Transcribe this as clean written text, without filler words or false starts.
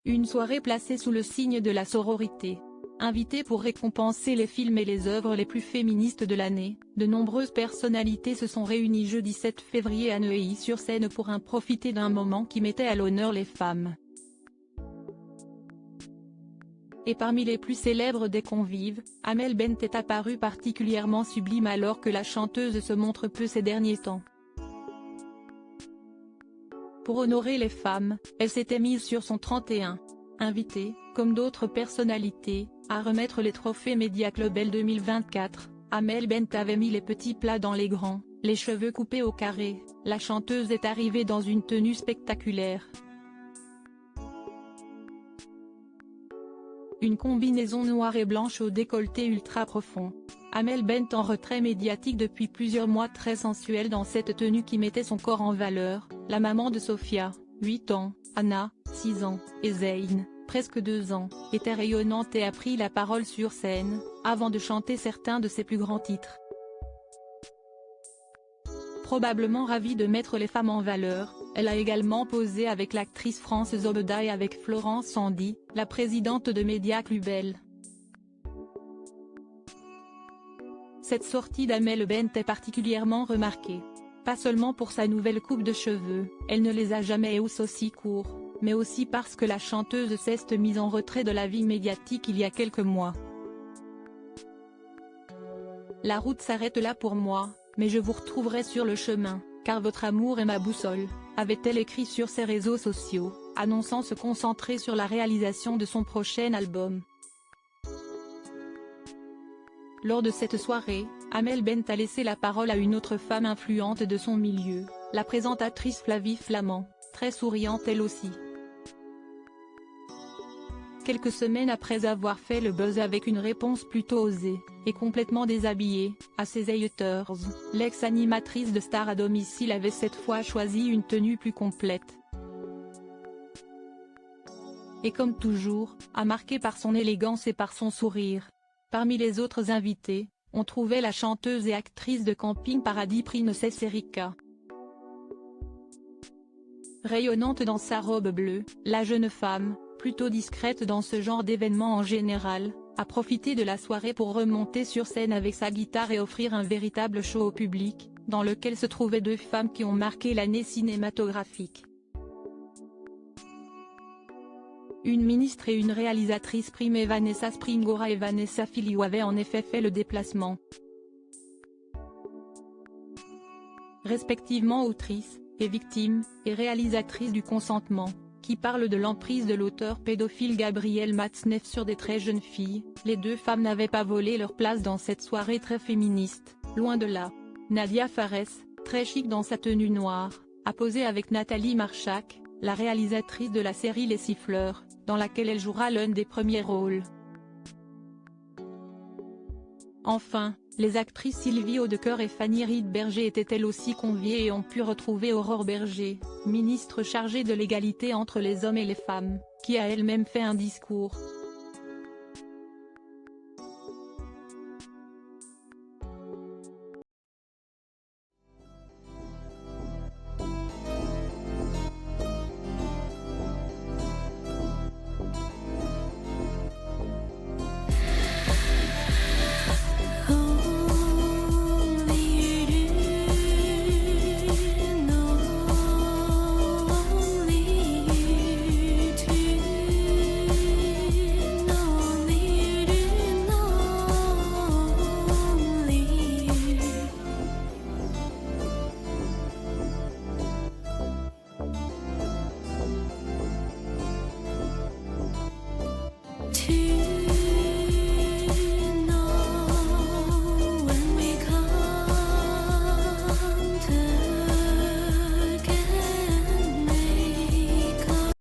Une soirée placée sous le signe de la sororité. Invitées pour récompenser les films et les œuvres les plus féministes de l'année, de nombreuses personnalités se sont réunies jeudi 7 février à Neuilly-sur-Seine pour profiter d'un moment qui mettait à l'honneur les femmes. Et parmi les plus célèbres des convives, Amel Bent est apparue particulièrement sublime alors que la chanteuse se montre peu ces derniers temps. Pour honorer les femmes, elle s'était mise sur son 31. Invitée, comme d'autres personnalités, à remettre les trophées Media Club L 2024, Amel Bent avait mis les petits plats dans les grands, les cheveux coupés au carré. La chanteuse est arrivée dans une tenue spectaculaire. Une combinaison noire et blanche au décolleté ultra profond. Amel Bent en retrait médiatique depuis plusieurs mois, très sensuelle dans cette tenue qui mettait son corps en valeur. La maman de Sophia, 8 ans, Anna, 6 ans, et Zayn, presque 2 ans, était rayonnante et a pris la parole sur scène, avant de chanter certains de ses plus grands titres. Probablement ravie de mettre les femmes en valeur, elle a également posé avec l'actrice France Zobeda et avec Florence Sandy, la présidente de Media Club L. Cette sortie d'Amel Bent est particulièrement remarquée. Pas seulement pour sa nouvelle coupe de cheveux, elle ne les a jamais eu aussi courts, mais aussi parce que la chanteuse s'est mise en retrait de la vie médiatique il y a quelques mois. La route s'arrête là pour moi, mais je vous retrouverai sur le chemin, car votre amour est ma boussole, avait-elle écrit sur ses réseaux sociaux, annonçant se concentrer sur la réalisation de son prochain album. Lors de cette soirée, Amel Bent a laissé la parole à une autre femme influente de son milieu, la présentatrice Flavie Flament, très souriante elle aussi. Quelques semaines après avoir fait le buzz avec une réponse plutôt osée, et complètement déshabillée, à ses haters, l'ex-animatrice de Star à domicile avait cette fois choisi une tenue plus complète. Et comme toujours, a marqué par son élégance et par son sourire. Parmi les autres invités, on trouvait la chanteuse et actrice de Camping Paradis Princess Erika. Rayonnante dans sa robe bleue, la jeune femme, plutôt discrète dans ce genre d'événement en général, a profité de la soirée pour remonter sur scène avec sa guitare et offrir un véritable show au public, dans lequel se trouvaient deux femmes qui ont marqué l'année cinématographique. Une ministre et une réalisatrice primée, Vanessa Springora et Vanessa Filiou, avaient en effet fait le déplacement. Respectivement autrice, et victime, et réalisatrice du consentement, qui parle de l'emprise de l'auteur pédophile Gabriel Matzneff sur des très jeunes filles, les deux femmes n'avaient pas volé leur place dans cette soirée très féministe, loin de là. Nadia Fares, très chic dans sa tenue noire, a posé avec Nathalie Marchak, la réalisatrice de la série Les Siffleurs, dans laquelle elle jouera l'un des premiers rôles. Enfin, les actrices Sylvie Audecoeur et Fanny Ried-Berger étaient elles aussi conviées et ont pu retrouver Aurore Berger, ministre chargée de l'égalité entre les hommes et les femmes, qui a elle-même fait un discours.